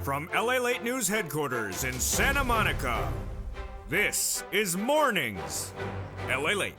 From LALATE News headquarters in Santa Monica, this is Mornings LALATE.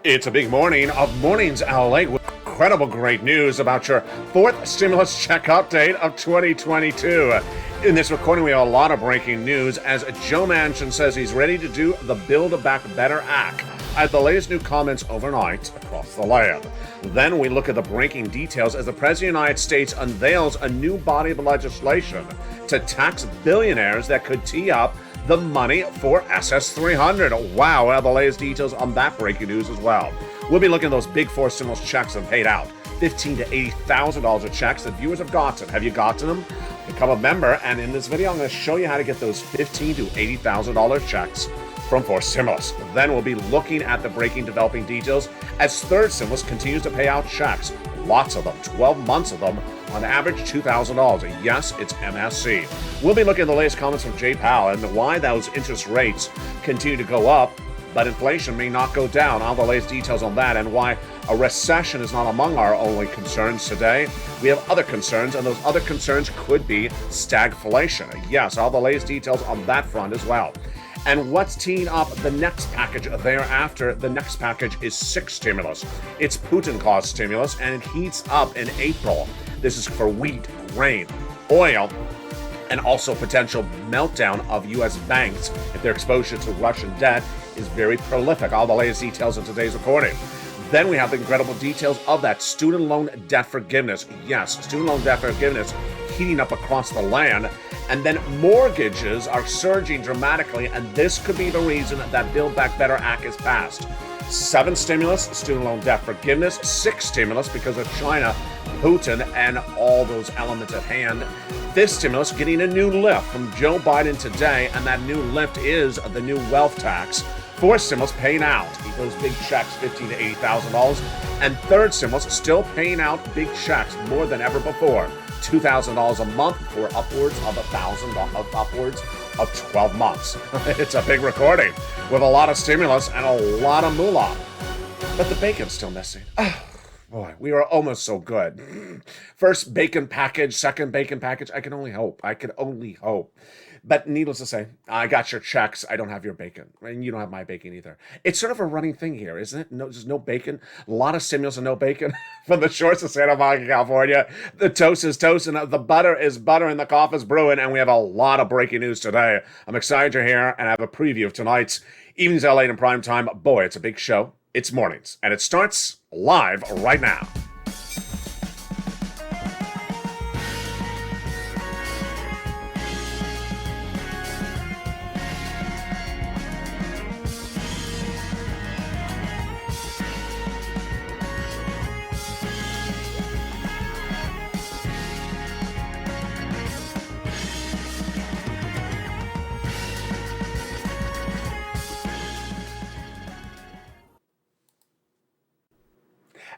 It's a big morning of Mornings LA with incredible great news about your fourth stimulus check update of 2022. In this recording, we have a lot of breaking news as Joe Manchin says he's ready to do the Build Back Better Act at the latest new comments overnight across the land. Then we look at the breaking details as the President of the United States unveils a new body of legislation to tax billionaires that could tee up the money for SS300. Wow, we'll have the latest details on that breaking news as well. We'll be looking at those big four stimulus checks that have paid out. $15,000 to $80,000 of checks that viewers have gotten. Have you gotten them? Become a member, and in this video, I'm going to show you how to get those $15,000 to $80,000 checks from fourth stimulus. Then we'll be looking at the breaking developing details as third stimulus continues to pay out checks. Lots of them, 12 months of them, on average $2,000. Yes, it's MSC. We'll be looking at the latest comments from Jay Powell and why those interest rates continue to go up, but inflation may not go down. All the latest details on that and why a recession is not among our only concerns today. We have other concerns, and those other concerns could be stagflation. Yes, all the latest details on that front as well. And what's teeing up the next package thereafter? The next package is sixth stimulus. It's Putin-caused stimulus, and it heats up in April. This is for wheat, grain, oil, and also potential meltdown of U.S. banks if their exposure to Russian debt is very prolific. All the latest details in today's recording. Then we have the incredible details of that student loan debt forgiveness. Yes, student loan debt forgiveness heating up across the land. And then mortgages are surging dramatically, and this could be the reason that Build Back Better Act is passed. Seventh stimulus, student loan debt forgiveness. Sixth stimulus, because of China, Putin, and all those elements at hand. Fifth stimulus getting a new lift from Joe Biden today, and that new lift is the new wealth tax. Fourth stimulus paying out those big checks, $15,000 to $80,000. And third stimulus still paying out big checks more than ever before. $2,000 a month for upwards of $1,000, upwards of 12 months. It's a big recording with a lot of stimulus and a lot of moolah. But the bacon's still missing. Oh, boy, we are almost so good. First bacon package, second bacon package. I can only hope. I can only hope. But needless to say, I got your checks. I don't have your bacon. And you don't have my bacon either. It's sort of a running thing here, isn't it? No, there's no bacon. A lot of stimulus and no bacon. From the shores of Santa Monica, California, the toast is toast and the butter is butter and the coffee is brewing. And we have a lot of breaking news today. I'm excited you're here and I have a preview of tonight's Evenings LA in prime time. Boy, it's a big show. It's mornings. And it starts live right now.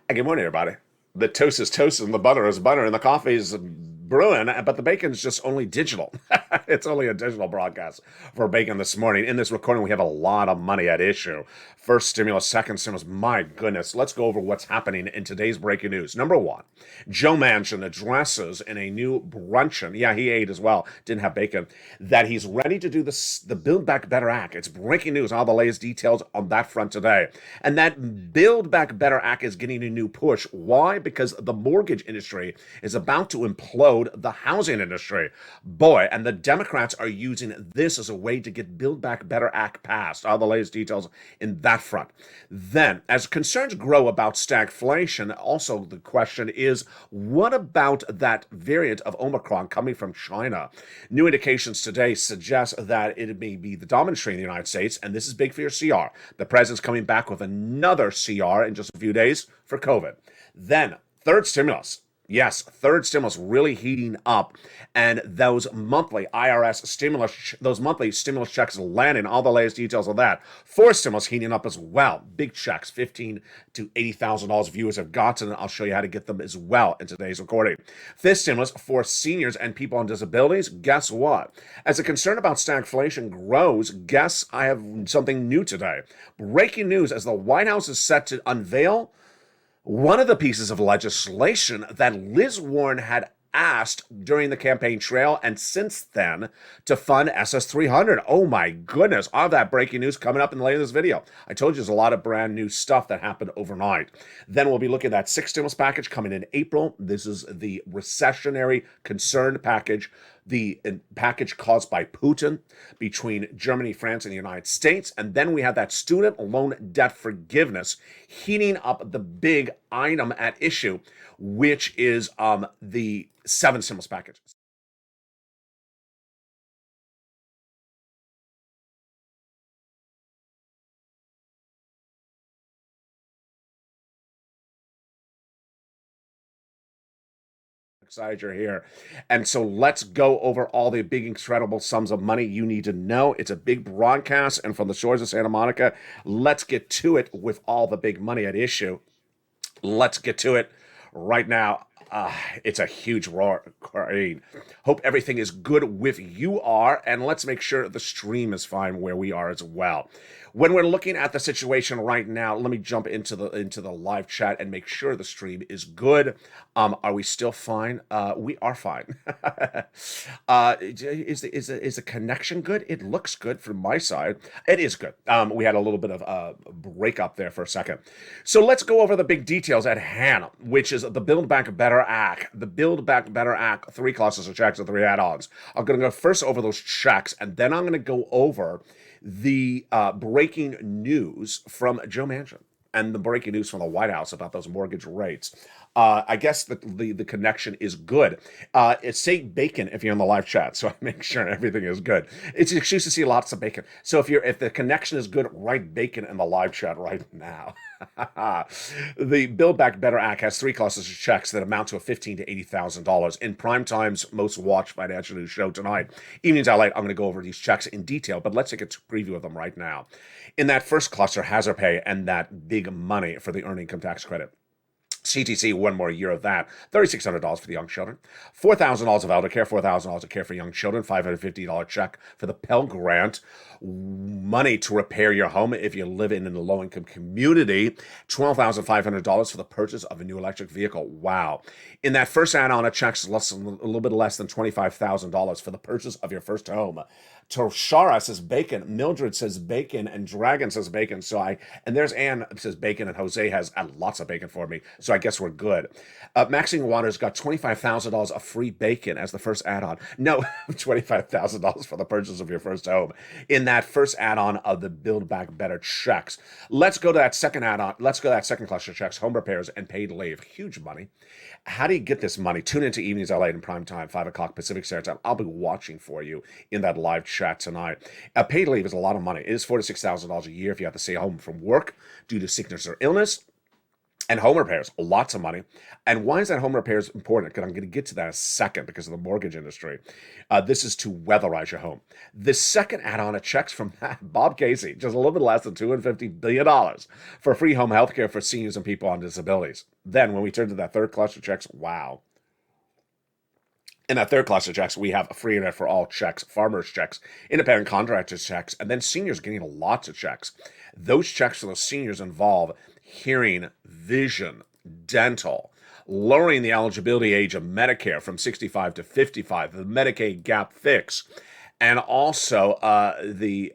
Good morning, everybody. The toast is toast and the butter is butter and the coffee is brewing, but the bacon's just only digital. It's only a digital broadcast for bacon this morning. In this recording, we have a lot of money at issue. First stimulus, second stimulus, my goodness. Let's go over what's happening in today's breaking news. Number one, Joe Manchin addresses in a new bruncheon, yeah, he ate as well, didn't have bacon, that he's ready to do the Build Back Better Act. It's breaking news, all the latest details on that front today. And that Build Back Better Act is getting a new push. Why? Because the mortgage industry is about to implode the housing industry. Boy, and the Democrats are using this as a way to get Build Back Better Act passed. All the latest details in that front. Then, as concerns grow about stagflation, also the question is, what about that variant of Omicron coming from China? New indications today suggest that it may be the dominant strain in the United States, and this is big for your CR. The president's coming back with another CR in just a few days for COVID. Then, third stimulus. Yes, third stimulus really heating up, and those monthly IRS stimulus, those monthly stimulus checks landing, all the latest details of that. Fourth stimulus heating up as well. Big checks, $15,000 to $80,000 viewers have gotten, and I'll show you how to get them as well in today's recording. Fifth stimulus for seniors and people on disabilities. Guess what? As the concern about stagflation grows, guess I have something new today. Breaking news as the White House is set to unveil one of the pieces of legislation that Liz Warren had asked during the campaign trail and since then to fund SS300. Oh my goodness, all of that breaking news coming up in the later this video. I told you there's a lot of brand new stuff that happened overnight. Then we'll be looking at that sixth stimulus package coming in April. This is the recessionary concerned package, the package caused by Putin between Germany, France, and the United States. And then we have that student loan debt forgiveness heating up the big item at issue, which is the seventh stimulus package. Excited you're here. And so let's go over all the big, incredible sums of money you need to know. It's a big broadcast, and from the shores of Santa Monica, let's get to it with all the big money at issue. Let's get to it right now. It's a huge roar. Hope everything is good with you are, and let's make sure the stream is fine where we are as well. When we're looking at the situation right now, let me jump into the live chat and make sure the stream is good. Are we still fine? We are fine. Is the connection good? It looks good from my side. It is good. We had a little bit of a break up there for a second. So let's go over the big details at hand, which is the Build Back Better Act. The Build Back Better Act, 3 classes of checks and 3 add-ons. I'm going to go first over those checks, and then I'm going to go over the breaking news from Joe Manchin and the breaking news from the White House about those mortgage rates. I guess the connection is good. It's say bacon if you're in the live chat, so I make sure everything is good. It's an excuse to see lots of bacon. So if the connection is good, write bacon in the live chat right now. The Build Back Better Act has 3 classes of checks that amount to $15,000 to $80,000. In prime time's most watched financial news show tonight, Evenings LALATE, I'm going to go over these checks in detail, but let's take a preview of them right now. In that first cluster, hazard pay and that big money for the earned income tax credit. CTC, one more year of that. $3,600 for the young children. $4,000 of elder care, $4,000 of care for young children, $550 check for the Pell Grant. Money to repair your home if you live in a low-income community. $12,500 for the purchase of a new electric vehicle. Wow. In that first add-on, a check's a little bit less than $25,000 for the purchase of your first home. Toshara says bacon, Mildred says bacon, and Dragon says bacon. And there's Ann says bacon, and Jose has lots of bacon for me. So I guess we're good. Maxine Waters got $25,000 of free bacon as the first add-on. No, $25,000 for the purchase of your first home. In that first add-on of the Build Back Better checks. Let's go to that second add-on. Let's go to that second cluster checks, home repairs and paid leave. Huge money. How do you get this money? Tune into Evenings LALATE in prime time, 5 o'clock Pacific Standard Time. I'll be watching for you in that live chat tonight. Paid leave is a lot of money. It is $4,000 to $6,000 a year if you have to stay home from work due to sickness or illness. And home repairs, lots of money. And why is that home repairs important? Because I'm going to get to that in a second because of the mortgage industry. This is to weatherize your home. The second add-on of checks from Bob Casey, just a little bit less than $250 billion for free home health care for seniors and people on disabilities. Then when we turn to that third cluster checks, wow. In that third cluster checks, we have free internet for all checks, farmers checks, independent contractors checks, and then seniors getting lots of checks. Those checks for those seniors involve hearing, vision, dental, lowering the eligibility age of Medicare from 65 to 55, the Medicaid gap fix, and also the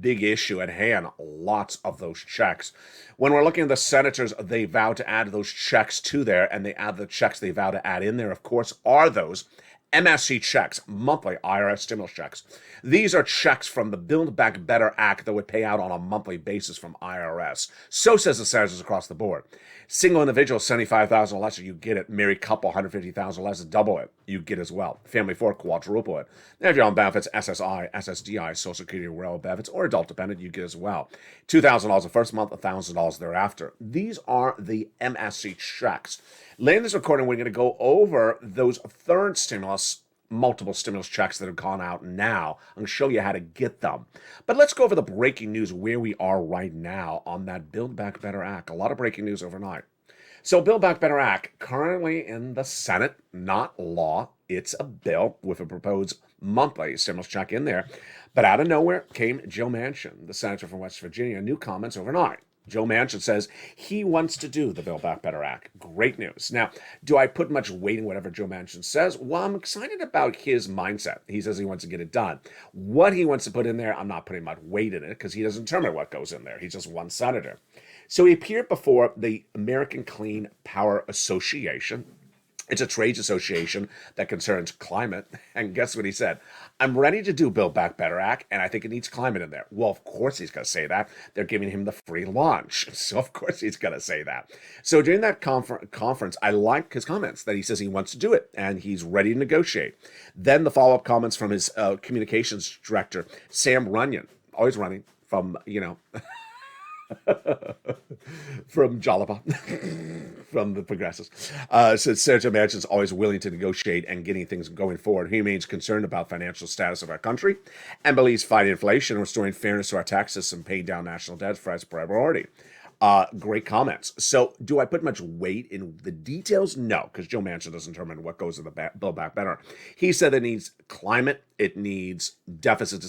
big issue at hand, lots of those checks. When we're looking at the senators, they vow to add those checks to there, and they add the checks they vow to add in there, of course, are those MSC checks, monthly IRS stimulus checks. These are checks from the Build Back Better Act that would pay out on a monthly basis from IRS. So says the senators across the board. Single individual, $75,000 or less, you get it. Married couple, $150,000 or less, double it. You get as well. Family 4, quadruple it. Now, if you're on benefits, SSI, SSDI, Social Security, rural benefits, or adult dependent, you get as well. $2,000 the first month, $1,000 thereafter. These are the MSC checks. Later in this recording, we're going to go over those third stimulus, multiple stimulus checks that have gone out now. I'm going to show you how to get them. But let's go over the breaking news where we are right now on that Build Back Better Act. A lot of breaking news overnight. So Build Back Better Act, currently in the Senate, not law. It's a bill with a proposed monthly stimulus check in there. But out of nowhere came Joe Manchin, the senator from West Virginia, new comments overnight. Joe Manchin says he wants to do the Build Back Better Act. Great news. Now, do I put much weight in whatever Joe Manchin says? Well, I'm excited about his mindset. He says he wants to get it done. What he wants to put in there, I'm not putting much weight in it because he doesn't determine what goes in there. He's just one senator. So he appeared before the American Clean Power Association. It's a trades association that concerns climate. And guess what he said? I'm ready to do Build Back Better Act, and I think it needs climate in there. Well, of course he's going to say that. They're giving him the free launch. So, of course, he's going to say that. So during that conference, I like his comments that he says he wants to do it, and he's ready to negotiate. Then the follow-up comments from his communications director, Sam Runyon, always running from, from Jalapa, from the Progressives. Says Senator Manchin's always willing to negotiate and getting things going forward. He remains concerned about financial status of our country and believes fighting inflation and restoring fairness to our tax system, paying down national debt for his priority. Great comments. So do I put much weight in the details? No, because Joe Manchin doesn't determine what goes in the Build Back Better. He said it needs climate, it needs deficit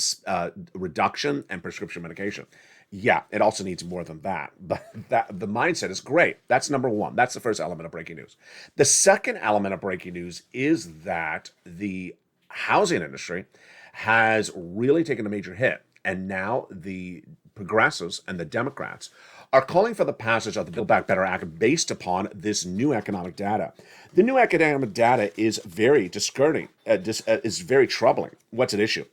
reduction, and prescription medication. Yeah, it also needs more than that. But the mindset is great. That's number one. That's the first element of breaking news. The second element of breaking news is that the housing industry has really taken a major hit. And now the progressives and the Democrats are calling for the passage of the Build Back Better Act based upon this new economic data. The new economic data is very disconcerting, is very troubling. What's at issue?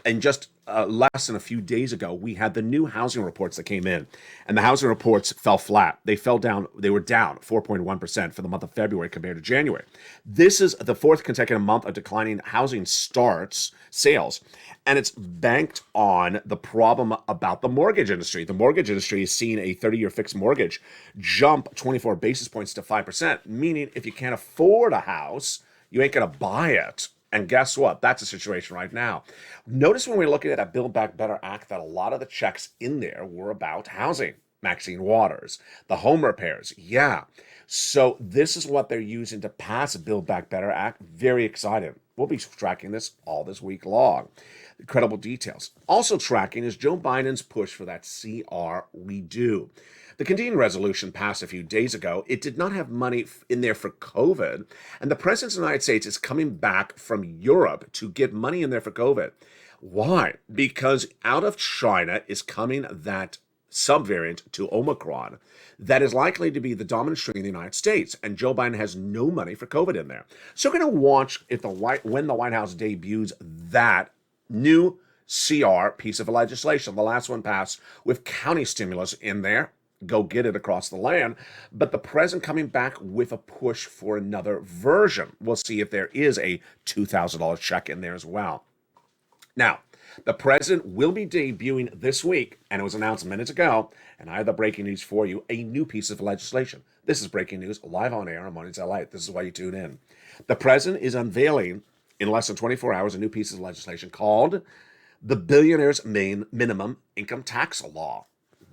And just less than a few days ago, we had the new housing reports that came in, and the housing reports fell flat. They fell down. They were down 4.1% for the month of February compared to January. This is the fourth consecutive month of declining housing sales, and it's banked on the problem about the mortgage industry. The mortgage industry is seeing a 30-year fixed mortgage jump 24 basis points to 5%, meaning if you can't afford a house, you ain't going to buy it. And guess what? That's the situation right now. Notice when we we're looking at that Build Back Better Act that a lot of the checks in there were about housing. Maxine Waters, the home repairs. Yeah. So this is what they're using to pass a Build Back Better Act. Very excited. We'll be tracking this all this week long. Incredible details. Also tracking is Joe Biden's push for that CR redo. The continuing resolution passed a few days ago. It did not have money in there for COVID, and the President of the United States is coming back from Europe to get money in there for COVID. Why? Because out of China is coming that subvariant to Omicron that is likely to be the dominant strain in the United States, and Joe Biden has no money for COVID in there. So we're going to watch when the White House debuts that new CR piece of legislation. The last one passed with county stimulus in there. Go get it across the land. But the president coming back with a push for another version. We'll see if there is a $2,000 check in there as well. Now, the president will be debuting this week, and it was announced minutes ago, and I have the breaking news for you, a new piece of legislation. This is breaking news live on air on Mornings LALATE. This is why you tune in. The president is unveiling in less than 24 hours a new piece of legislation called the Billionaire's Minimum Income Tax Law.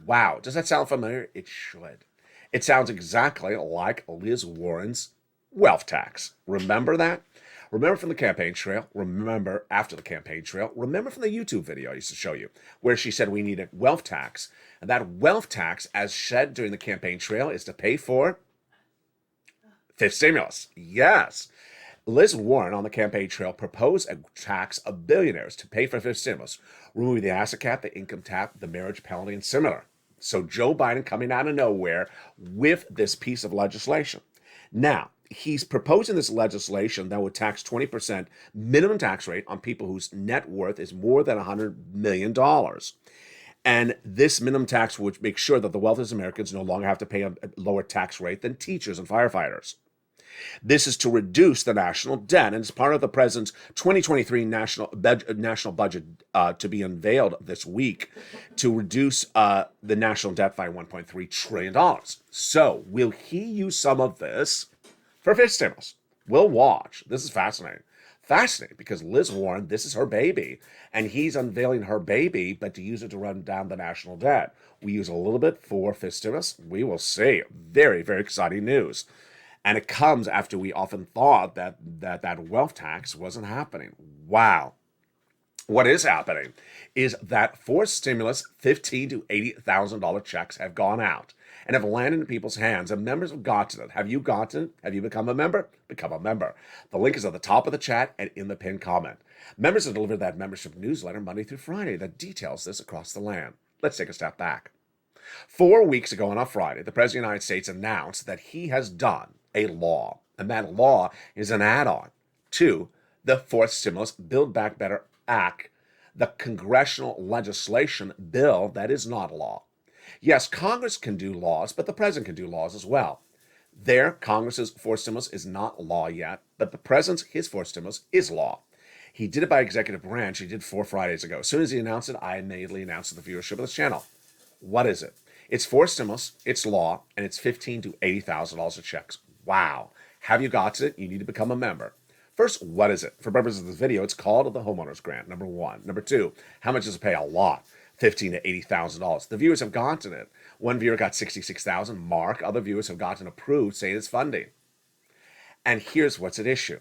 Wow, does that sound familiar? It should. It sounds exactly like Liz Warren's wealth tax. Remember that? Remember from the campaign trail? Remember after the campaign trail? Remember from the YouTube video I used to show you, where she said we need a wealth tax. And that wealth tax, as said during the campaign trail, is to pay for fifth stimulus. Yes. Liz Warren on the campaign trail proposed a tax of billionaires to pay for fifth stimulus, removing the asset cap, the income cap, the marriage penalty, and similar. So Joe Biden coming out of nowhere with this piece of legislation. Now, he's proposing this legislation that would tax 20% minimum tax rate on people whose net worth is more than $100 million. And this minimum tax would make sure that the wealthiest Americans no longer have to pay a lower tax rate than teachers and firefighters. This is to reduce the national debt, and it's part of the president's 2023 national budget to be unveiled this week to reduce the national debt by $1.3 trillion. So will he use some of this for fifth stimulus? We'll watch. This is fascinating. Fascinating, because Liz Warren, this is her baby, and he's unveiling her baby, but to use it to run down the national debt. We use a little bit for fifth stimulus. We will see. Very, very exciting news. And it comes after we often thought that wealth tax wasn't happening. Wow. What is happening is that for stimulus, $15,000 to $80,000 checks have gone out and have landed in people's hands, and members have gotten it. Have you gotten it? Have you become a member? Become a member. The link is at the top of the chat and in the pinned comment. Members have delivered that membership newsletter Monday through Friday that details this across the land. Let's take a step back. 4 weeks ago on a Friday, the President of the United States announced that he has done a law, and that law is an add-on to the fourth stimulus Build Back Better Act, the congressional legislation bill that is not law. Yes, Congress can do laws, but the president can do laws as well. There, Congress's fourth stimulus is not law yet, but the president's, his fourth stimulus, is law. He did it by executive branch. He did 4 Fridays ago. As soon as he announced it, I immediately announced to the viewership of this channel. What is it? It's fourth stimulus, it's law, and it's $15,000 to $80,000 of checks. Wow. Have you got it? You need to become a member. First, what is it? For purposes of this video, it's called the homeowner's grant, number 1. Number 2, how much does it pay? A lot. $15,000 to $80,000. The viewers have gotten it. One viewer got $66,000. Mark. Other viewers have gotten approved, saying it's funding. And here's what's at issue.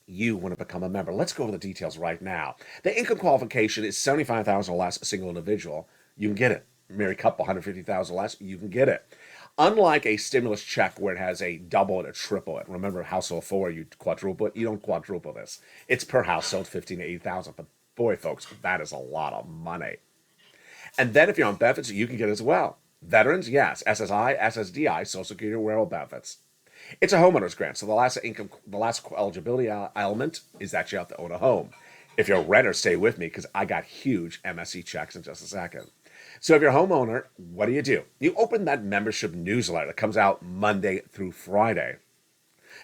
You want to become a member. Let's go over the details right now. The income qualification is $75,000 or less, a single individual. You can get it. Married couple, $150,000 less. You can get it. Unlike a stimulus check where it has a double and a triple it. Remember, household 4, you quadruple it. You don't quadruple this. It's per household, $15,000 to $80,000. But boy, folks, that is a lot of money. And then if you're on benefits, you can get it as well. Veterans, yes. SSI, SSDI, Social Security, wearable benefits. It's a homeowner's grant, so the last eligibility element is that you have to own a home. If you're a renter, stay with me because I got huge MSE checks in just a second. So if you're a homeowner, what do? You open that membership newsletter that comes out Monday through Friday,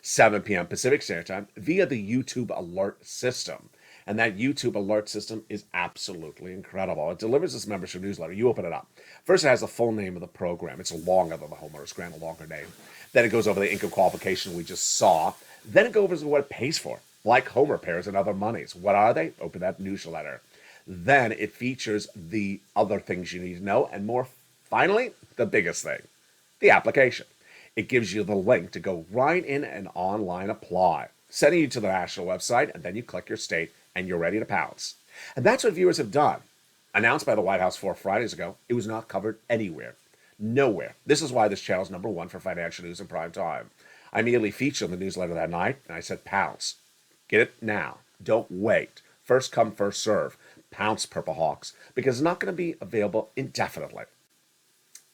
7 p.m. Pacific Standard Time, via the YouTube alert system. And that YouTube alert system is absolutely incredible. It delivers this membership newsletter. You open it up. First, it has the full name of the program. It's longer than the homeowner's grant, a longer name. Then it goes over the income qualification we just saw. Then it goes over what it pays for, like home repairs and other monies. What are they? Open that newsletter. Then it features the other things you need to know, and more finally, the biggest thing, the application. It gives you the link to go right in and online apply, sending you to the national website, and then you click your state, and you're ready to pounce. And that's what viewers have done. Announced by the White House 4 Fridays ago, it was not covered anywhere. Nowhere. This is why this channel is number 1 for financial news in prime time. I immediately featured the newsletter that night, and I said, pounce. Get it now. Don't wait. First come, first serve. Pounce, Purple Hawks, because it's not going to be available indefinitely.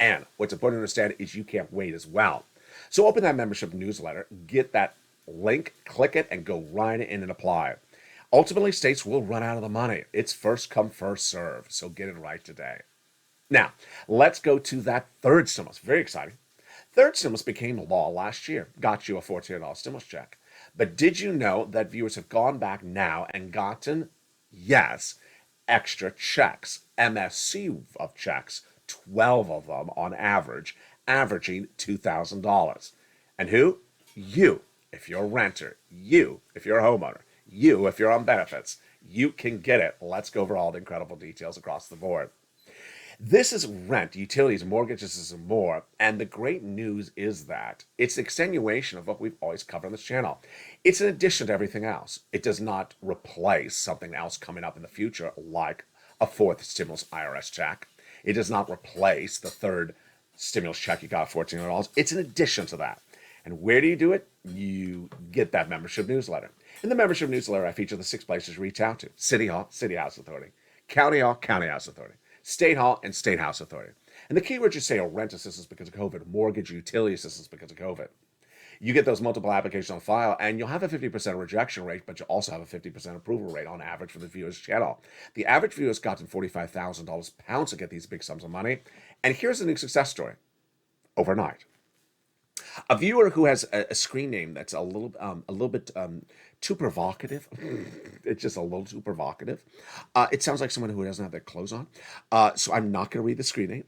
And what's important to understand is you can't wait as well. So open that membership newsletter, get that link, click it, and go right in and apply. Ultimately, states will run out of the money. It's first come, first serve. So get it right today. Now, let's go to that third stimulus. Very exciting. Third stimulus became law last year. Got you a $1,400 stimulus check. But did you know that viewers have gone back now and gotten, yes, extra checks, MSC of checks, 12 of them on average, averaging $2,000. And who? You, if you're a renter. You, if you're a homeowner. You, if you're on benefits. You can get it. Let's go over all the incredible details across the board. This is rent, utilities, mortgages, and more. And the great news is that it's an extenuation of what we've always covered on this channel. It's an addition to everything else. It does not replace something else coming up in the future, like a fourth stimulus IRS check. It does not replace the third stimulus check you got, $1,400. It's an addition to that. And where do you do it? You get that membership newsletter. In the membership newsletter, I feature the 6 places you reach out to. City Hall, City House Authority. County Hall, County House Authority. State Hall, and State House Authority. And the keywords you say are rent assistance because of COVID, mortgage, utility assistance because of COVID. You get those multiple applications on file, and you'll have a 50% rejection rate, but you'll also have a 50% approval rate on average for the viewer's channel. The average viewer has gotten $45,000 pounds to get these big sums of money. And here's a new success story. Overnight. A viewer who has a screen name that's a little bit too provocative. It's just a little too provocative. It sounds like someone who doesn't have their clothes on. So I'm not going to read the screen name.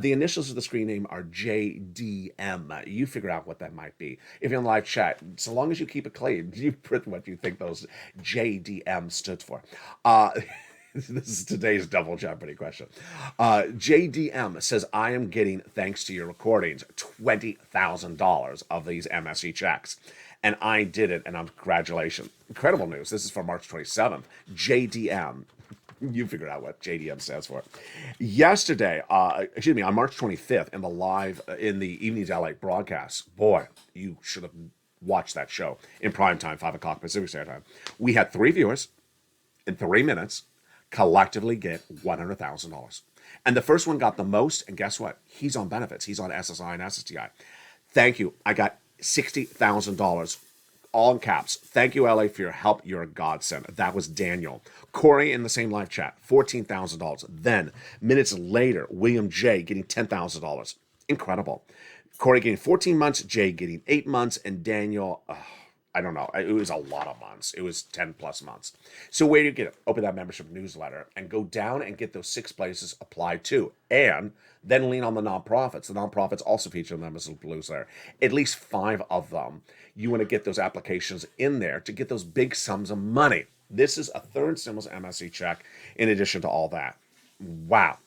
The initials of the screen name are JDM. You figure out what that might be. If you're in live chat, so long as you keep it clean, you print what you think those JDM stood for. This is today's double jeopardy question. JDM says, I am getting, thanks to your recordings, $20,000 of these MSE checks. And I did it, and congratulations. Incredible news. This is for March 27th. JDM. You figured out what JDM stands for. Yesterday, on March 25th, in the Evenings LATE broadcast, boy, you should have watched that show in prime time, 5 o'clock Pacific Standard Time. We had 3 viewers in 3 minutes collectively get $100,000. And the first one got the most, and guess what? He's on benefits. He's on SSI and SSTI. Thank you. I got $60,000, all in caps. Thank you, LA, for your help. You're a godsend. That was Daniel. Corey in the same live chat, $14,000. Then, minutes later, William J. getting $10,000. Incredible. Corey getting 14 months, Jay getting 8 months, and Daniel, I don't know. It was a lot of months. It was 10 plus months. So where do you get it? Open that membership newsletter and go down and get those 6 places applied to. And then lean on the nonprofits. The nonprofits also feature in the membership newsletter. At least 5 of them. You want to get those applications in there to get those big sums of money. This is a third stimulus MSE check in addition to all that. Wow.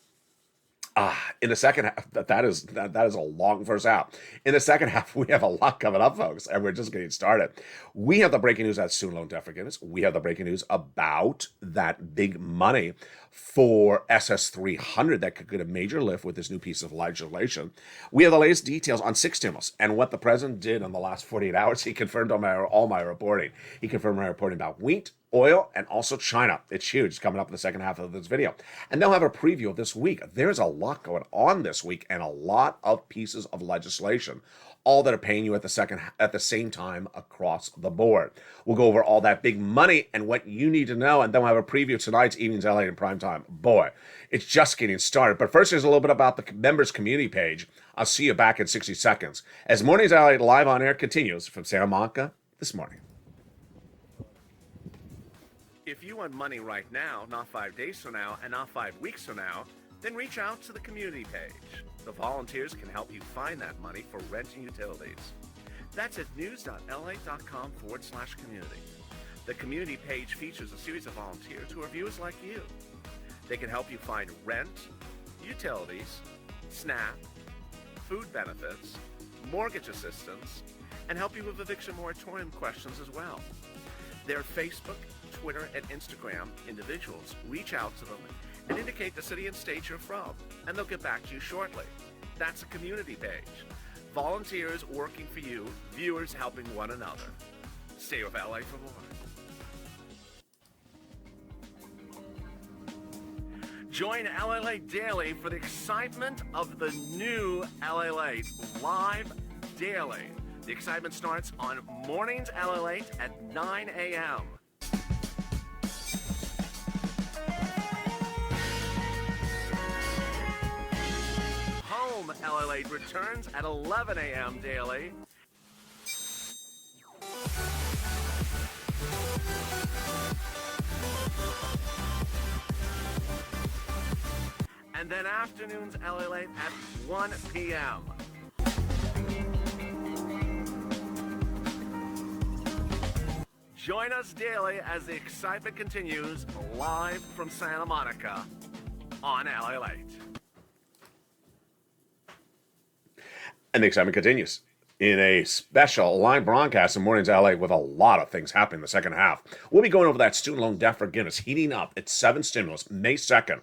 In the second half, that is a long verse out. In the second half, we have a lot coming up, folks, and we're just getting started. We have the breaking news at student loan debt forgiveness. We have the breaking news about that big money for SS300 that could get a major lift with this new piece of legislation. We have the latest details on 6 stimulus and what the president did in the last 48 hours. He confirmed all my reporting. He confirmed my reporting about wheat, oil, and also China. It's huge. It's coming up in the second half of this video. And they'll have a preview of this week. There's a lot going on this week and a lot of pieces of legislation, all that are paying you at the same time across the board. We'll go over all that big money and what you need to know, and then we'll have a preview of tonight's Evenings LA in prime time. Boy, it's just getting started. But first, there's a little bit about the members community page. I'll see you back in 60 seconds as Mornings LA live on air continues from Santa Monica this morning. If you want money right now, not 5 days from now, and not 5 weeks from now, then reach out to the community page. The volunteers can help you find that money for rent and utilities. That's at news.la.com/community. The community page features a series of volunteers who are viewers like you. They can help you find rent, utilities, SNAP, food benefits, mortgage assistance, and help you with eviction moratorium questions as well. Their Facebook, Twitter, and Instagram individuals reach out to them and indicate the city and state you're from, and they'll get back to you shortly. That's a community page. Volunteers working for you, viewers helping one another. Stay with LA for more. Join LALATE Daily for the excitement of the new LALATE live daily. The excitement starts on Mornings LALATE at 9 a.m. Home LALATE returns at 11 a.m. daily. And then afternoons LALATE at 1 p.m. Join us daily as the excitement continues live from Santa Monica on LALATE. And the excitement continues in a special live broadcast in Mornings LA with a lot of things happening in the second half. We'll be going over that student loan debt forgiveness heating up. It's 7 stimulus, May 2nd.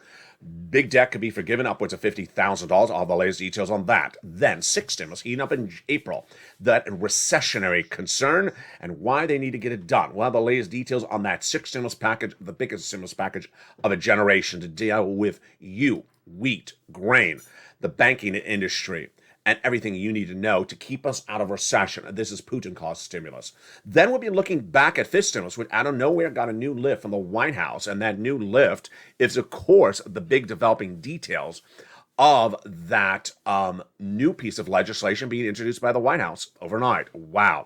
Big debt could be forgiven upwards of $50,000. All the latest details on that. Then 6 stimulus heating up in April. That recessionary concern and why they need to get it done. We'll have the latest details on that 6 stimulus package, the biggest stimulus package of a generation to deal with you, wheat, grain, the banking industry, and everything you need to know to keep us out of recession. This is Putin-caused stimulus. Then we'll be looking back at 5th stimulus, which out of nowhere got a new lift from the White House. And that new lift is, of course, the big developing details of that new piece of legislation being introduced by the White House overnight. Wow.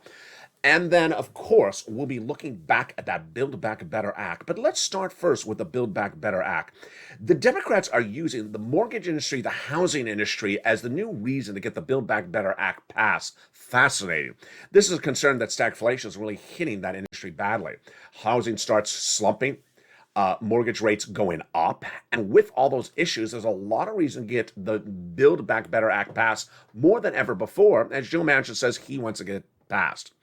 And then, of course, we'll be looking back at that Build Back Better Act. But let's start first with the Build Back Better Act. The Democrats are using the mortgage industry, the housing industry, as the new reason to get the Build Back Better Act passed. Fascinating. This is a concern that stagflation is really hitting that industry badly. Housing starts slumping. mortgage rates going up. And with all those issues, there's a lot of reason to get the Build Back Better Act passed more than ever before, as Joe Manchin says he wants to get it passed.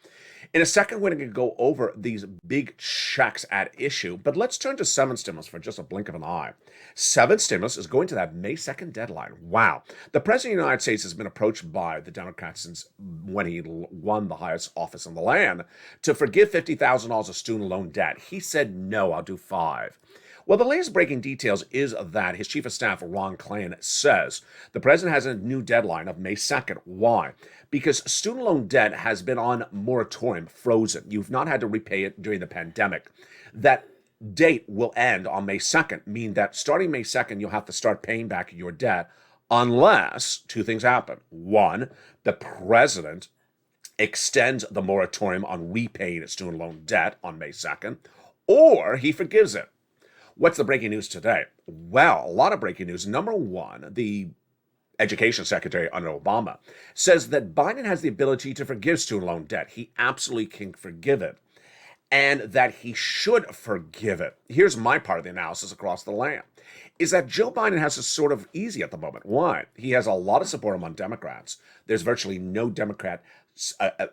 In a second, we're going to go over these big checks at issue, but let's turn to 7 stimulus for just a blink of an eye. 7 stimulus is going to that May 2nd deadline. Wow. The President of the United States has been approached by the Democrats since when he won the highest office in the land to forgive $50,000 of student loan debt. He said, no, I'll do 5. Well, the latest breaking details is that his chief of staff, Ron Klain, says the president has a new deadline of May 2nd. Why? Because student loan debt has been on moratorium, frozen. You've not had to repay it during the pandemic. That date will end on May 2nd, meaning that starting May 2nd, you'll have to start paying back your debt unless 2 things happen. 1, the president extends the moratorium on repaying student loan debt on May 2nd, or he forgives it. What's the breaking news today? Well, a lot of breaking news. Number 1, the Education Secretary under Obama says that Biden has the ability to forgive student loan debt. He absolutely can forgive it, and that he should forgive it. Here's my part of the analysis across the land, is that Joe Biden has it sort of easy at the moment. Why? He has a lot of support among Democrats. There's virtually no Democrat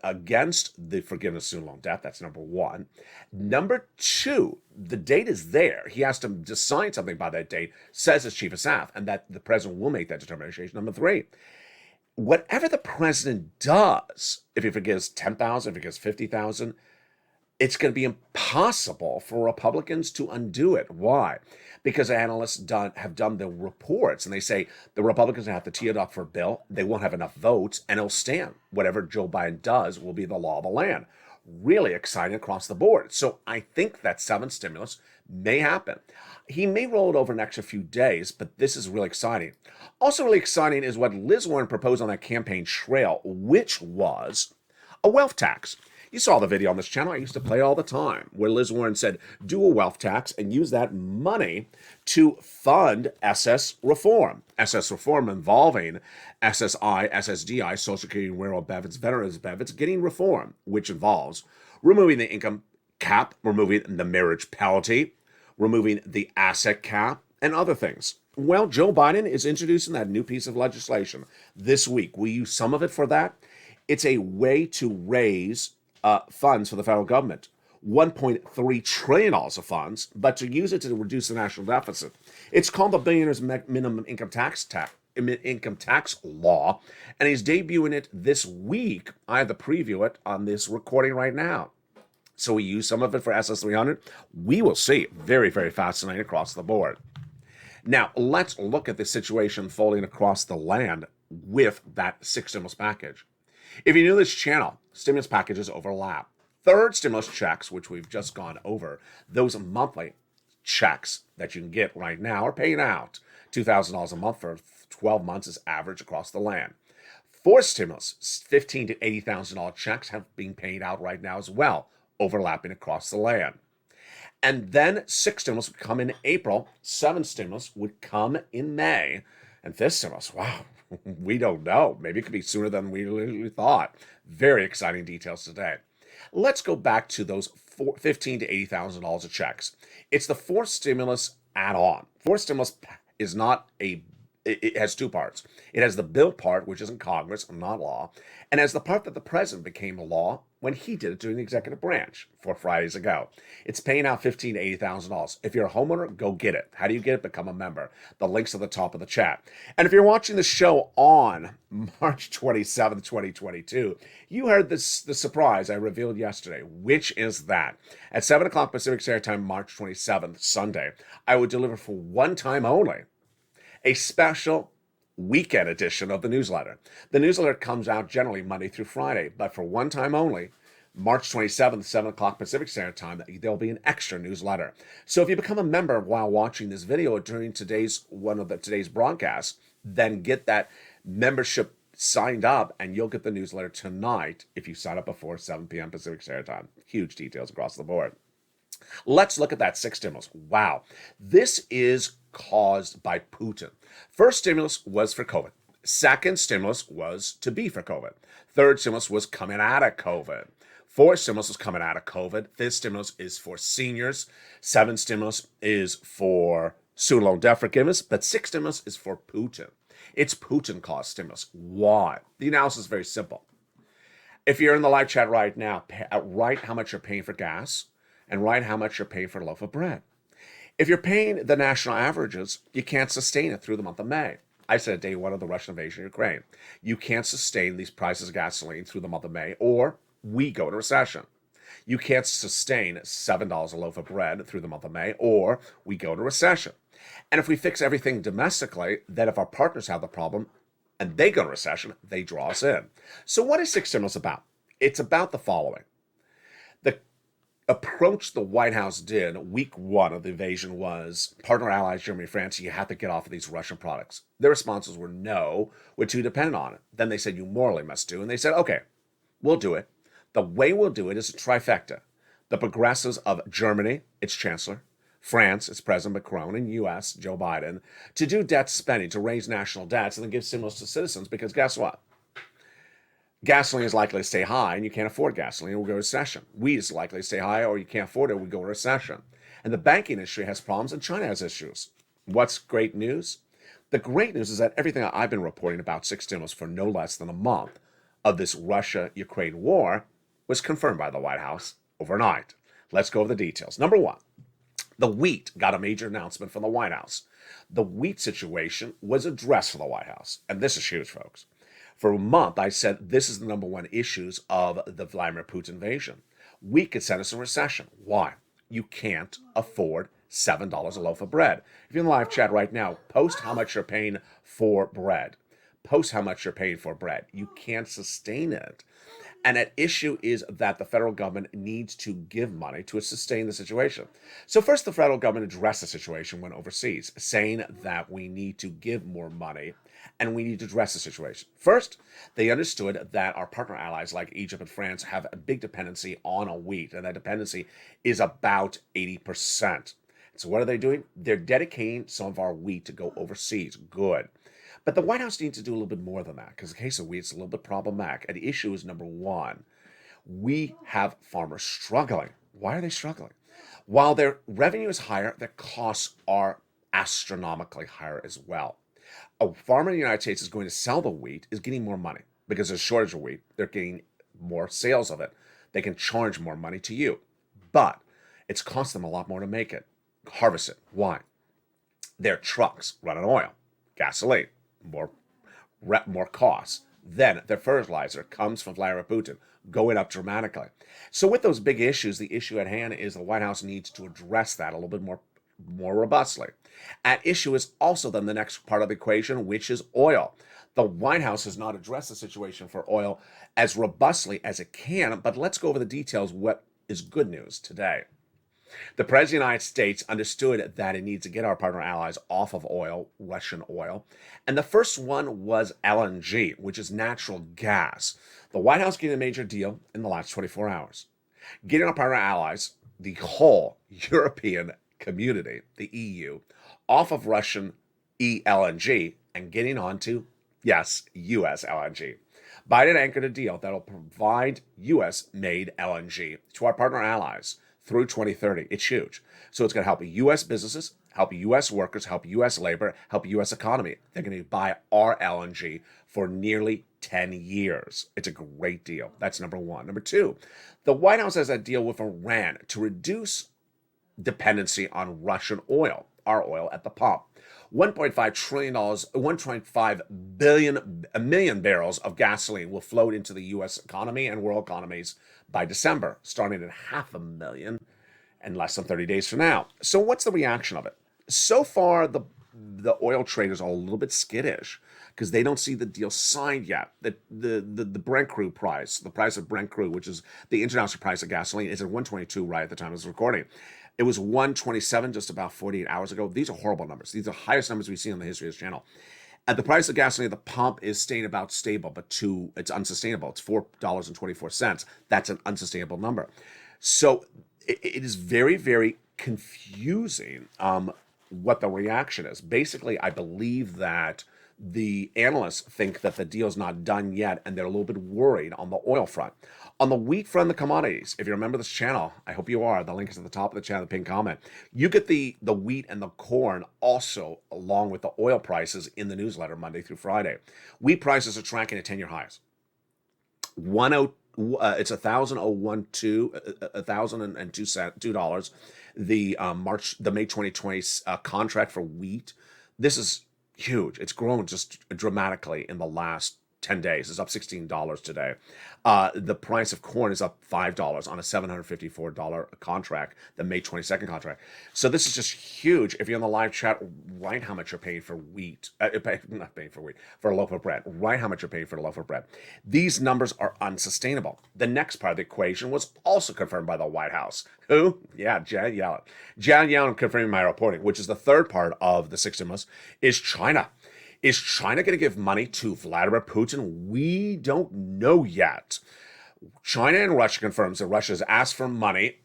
against the forgiveness of student loan debt. That's number 1. Number 2, the date is there. He has to decide something by that date, says his chief of staff, and that the president will make that determination. Number 3, whatever the president does, if he forgives 10,000, if he forgives 50,000, it's going to be impossible for Republicans to undo it. Why? Because analysts have done the reports, and they say the Republicans have to tee it up for a bill. They won't have enough votes, and it'll stand. Whatever Joe Biden does will be the law of the land. Really exciting across the board. So I think that 7 stimulus may happen. He may roll it over an extra few days, but this is really exciting. Also really exciting is what Liz Warren proposed on that campaign trail, which was a wealth tax. You saw the video on this channel. I used to play it all the time, where Liz Warren said, do a wealth tax and use that money to fund SS reform. SS reform involving SSI, SSDI, Social Security and Railroad benefits, veterans benefits, getting reform, which involves removing the income cap, removing the marriage penalty, removing the asset cap, and other things. Well, Joe Biden is introducing that new piece of legislation this week. We use some of it for that. It's a way to raise funds for the federal government, $1.3 trillion of funds, but to use it to reduce the national deficit. It's called the Billionaires Minimum Income Tax Law, and he's debuting it this week. I have to preview it on this recording right now. So we use some of it for SS300. We will see. Very, very fascinating across the board. Now, let's look at the situation unfolding across the land with that 6 stimulus package. If you're new to this channel, stimulus packages overlap. 3rd stimulus checks, which we've just gone over, those monthly checks that you can get right now are paying out $2,000 a month for 12 months is average across the land. 4th stimulus, $15,000 to $80,000 checks have been paid out right now as well, overlapping across the land. And then 6 stimulus would come in April, 7 stimulus would come in May, and 5th stimulus, wow. We don't know. Maybe it could be sooner than we really thought. Very exciting details today. Let's go back to those $15,000 to $80,000 of checks. It's the 4th stimulus add-on. 4th stimulus is not it has 2 parts. It has the bill part, which is in Congress, not law, and has the part that the president became a law when he did it during the executive branch 4 Fridays ago. It's paying out $15,000 to $80,000. If you're a homeowner, go get it. How do you get it? Become a member. The link's at the top of the chat. And if you're watching the show on March 27th, 2022, you heard the surprise I revealed yesterday, which is that at 7 o'clock Pacific Standard Time, March 27th, Sunday, I would deliver for one time only a special weekend edition of the newsletter. The newsletter comes out generally Monday through Friday, but for one time only, March 27th, 7 o'clock Pacific Standard Time, there'll be an extra newsletter. So if you become a member while watching this video during today's broadcast, then get that membership signed up and you'll get the newsletter tonight if you sign up before 7 p.m. Pacific Standard Time. Huge details across the board. Let's look at that 6 stimulus. Wow. This is caused by Putin. First stimulus was for COVID. Second stimulus was to be for COVID. Third stimulus was coming out of COVID. Fourth stimulus is coming out of COVID. Fifth stimulus is for seniors. Seventh stimulus is for student loan debt forgiveness. But sixth stimulus is for Putin. It's Putin-caused stimulus. Why? The analysis is very simple. If you're in the live chat right now, write how much you're paying for gas and write how much you're paying for a loaf of bread. If you're paying the national averages, you can't sustain it through the month of May. I said day one of the Russian invasion of Ukraine. You can't sustain these prices of gasoline through the month of May, or we go into recession. You can't sustain $7 a loaf of bread through the month of May, or we go into recession. And if we fix everything domestically, then if our partners have the problem and they go into recession, they draw us in. So what is sixth stimulus about? It's about the following. The approach the White House did week one of the invasion was partner allies, Germany, France, you have to get off of these Russian products. Their responses were no, we're too dependent on it. Then they said you morally must do, and they said, okay, we'll do it. The way we'll do it is a trifecta. The progressives of Germany, its chancellor, France, its President Macron, and U.S., Joe Biden, to do debt spending, to raise national debts, and then give stimulus to citizens, because guess what? Gasoline is likely to stay high, and you can't afford gasoline, and we'll go to recession. Wheat is likely to stay high, or you can't afford it, we go to recession. And the banking industry has problems, and China has issues. What's great news? The great news is that everything that I've been reporting about six stimulus for no less than a month of this Russia-Ukraine war was confirmed by the White House overnight. Let's go over the details. Number one, the wheat got a major announcement from the White House. The wheat situation was addressed from the White House, and this is huge, folks. For a month, I said this is the number one issues of the Vladimir Putin invasion. Wheat could send us in recession. Why? You can't afford $7 a loaf of bread. If you're in the live chat right now, post how much you're paying for bread. Post how much you're paying for bread. You can't sustain it. And at issue is that the federal government needs to give money to sustain the situation. So first, the federal government addressed the situation when overseas, saying that we need to give more money and we need to address the situation. First, they understood that our partner allies like Egypt and France have a big dependency on wheat, and that dependency is about 80%. So what are they doing? They're dedicating some of our wheat to go overseas. Good. But the White House needs to do a little bit more than that, because the case of wheat is a little bit problematic. And the issue is, number one, we have farmers struggling. Why are they struggling? While their revenue is higher, their costs are astronomically higher as well. A farmer in the United States is going to sell the wheat, is getting more money because there's a shortage of wheat. They're getting more sales of it. They can charge more money to you. But it's cost them a lot more to make it, harvest it. Why? Their trucks run on oil, gasoline. More costs. Then their fertilizer comes from Vladimir Putin, going up dramatically. So with those big issues, the issue at hand is the White House needs to address that a little bit more robustly. At issue is also then the next part of the equation, which is oil. The White House has not addressed the situation for oil as robustly as it can, but let's go over the details. What is good news today? The President of the United States understood that it needs to get our partner allies off of oil, Russian oil. And the first one was LNG, which is natural gas. The White House getting a major deal in the last 24 hours. Getting our partner allies, the whole European community, the EU, off of Russian LNG and getting onto, yes, U.S. LNG. Biden anchored a deal that will provide U.S.-made LNG to our partner allies through 2030. It's huge. So it's going to help U.S. businesses, help U.S. workers, help U.S. labor, help U.S. economy. They're going to buy our LNG for nearly 10 years. It's a great deal. That's number one. Number two, the White House has a deal with Iran to reduce dependency on Russian oil, our oil at the pump. $1.5 trillion, 1.5 million barrels of gasoline will float into the U.S. economy and world economies by December, starting at 500,000 and less than 30 days from now. So what's the reaction of it? So far, the oil traders are a little bit skittish because they don't see the deal signed yet. The Brent crude price, the price of Brent crude, which is the international price of gasoline, is at 122 right at the time of this recording. It was 127 just about 48 hours ago. These are horrible numbers. These are the highest numbers we've seen on the history of this channel. And the price of gasoline at the pump is staying about stable, but it's unsustainable. It's $4.24. That's an unsustainable number. So it is very, very confusing what the reaction is. Basically, I believe that the analysts think that the deal's not done yet, and they're a little bit worried on the oil front. On the wheat front, the commodities, if you remember this channel, I hope you are, the link is at the top of the channel, the pinned comment. You get the wheat and the corn also along with the oil prices in the newsletter Monday through Friday. Wheat prices are tracking at 10-year highs. It's $1,002. The May 2020 contract for wheat. This is huge. It's grown just dramatically in the last 10 days. It's up $16 today. The price of corn is up $5 on a $754 contract, the May 22nd contract. So this is just huge. If you're in the live chat, write how much you're paying for wheat. Not paying for wheat, for a loaf of bread. Write how much you're paying for a loaf of bread. These numbers are unsustainable. The next part of the equation was also confirmed by the White House. Who? Yeah, Janet Yellen. Janet Yellen confirming my reporting, which is the third part of the six stimulus, is China. Is China going to give money to Vladimir Putin? We don't know yet. China and Russia confirms that Russia has asked for money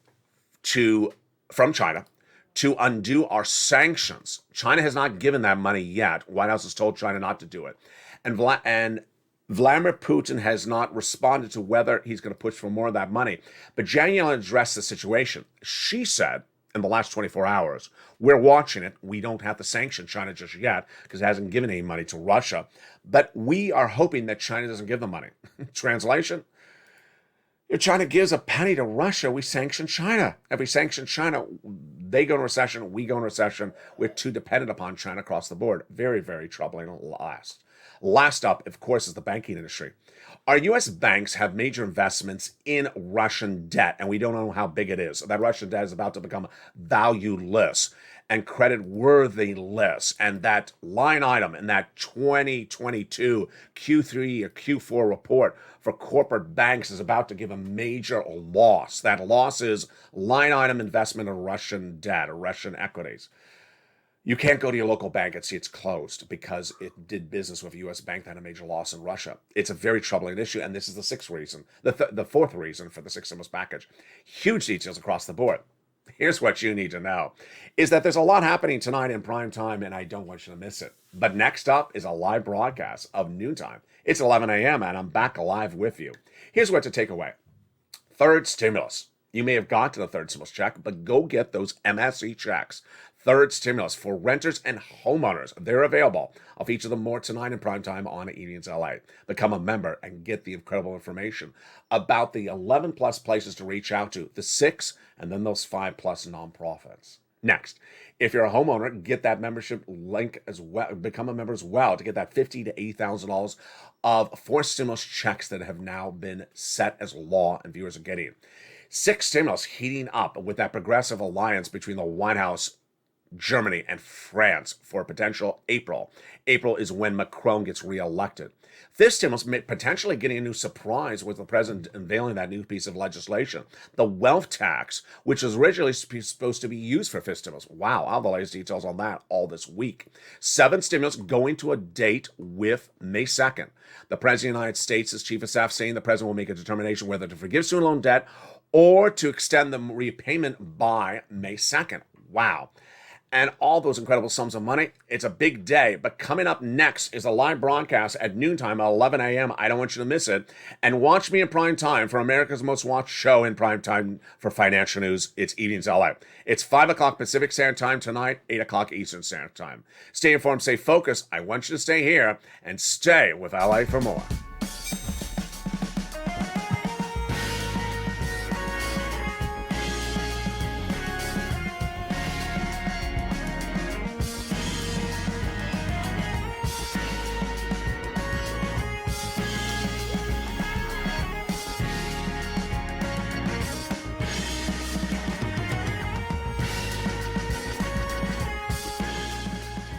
from China to undo our sanctions. China has not given that money yet. White House has told China not to do it. And Vladimir Putin has not responded to whether he's going to push for more of that money. But Janet Yellen addressed the situation. She said, in the last 24 hours, we're watching it. We don't have to sanction China just yet because it hasn't given any money to Russia. But we are hoping that China doesn't give the money. Translation, if China gives a penny to Russia, we sanction China. If we sanction China, they go into recession, we go into recession. We're too dependent upon China across the board. Very, very troubling. Last up, of course, is the banking industry. Our U.S. banks have major investments in Russian debt, and we don't know how big it is. That Russian debt is about to become valueless and credit-worthiness, and that line item in that 2022 Q3 or Q4 report for corporate banks is about to give a major loss. That loss is line item investment in Russian debt or Russian equities. You can't go to your local bank and see it's closed because it did business with a U.S. bank that had a major loss in Russia. It's a very troubling issue, and this is the sixth reason, the fourth reason for the six stimulus package. Huge details across the board. Here's what you need to know, is that there's a lot happening tonight in prime time, and I don't want you to miss it. But next up is a live broadcast of noontime. It's 11 a.m., and I'm back live with you. Here's what to take away. Third stimulus. You may have got to the third stimulus check, but go get those MSE checks. Third stimulus for renters and homeowners. They're available. I'll feature them more tonight in primetime on Evenings LA. Become a member and get the incredible information about the 11 plus places to reach out to, the 6 and then those 5 plus nonprofits. Next, if you're a homeowner, get that membership link as well. Become a member as well to get that $50,000 to $80,000 of forced stimulus checks that have now been set as law and viewers are getting. 6 stimulus heating up with that progressive alliance between the White House, Germany, and France for potential April. April is when Macron gets reelected. This stimulus may potentially getting a new surprise with the president unveiling that new piece of legislation, the wealth tax, which was originally supposed to be used for fifth stimulus. Wow, I'll have the latest details on that all this week. 7 stimulus going to a date with May 2nd. The president of the United States' chief of staff saying the president will make a determination whether to forgive student loan debt or to extend the repayment by May 2nd. Wow. And all those incredible sums of money. It's a big day. But coming up next is a live broadcast at noontime at 11 a.m. I don't want you to miss it. And watch me in prime time for America's most watched show in prime time for financial news. It's Evenings LA. It's 5 o'clock Pacific Standard Time tonight, 8 o'clock Eastern Standard Time. Stay informed, stay focused. I want you to stay here and stay with LA for more.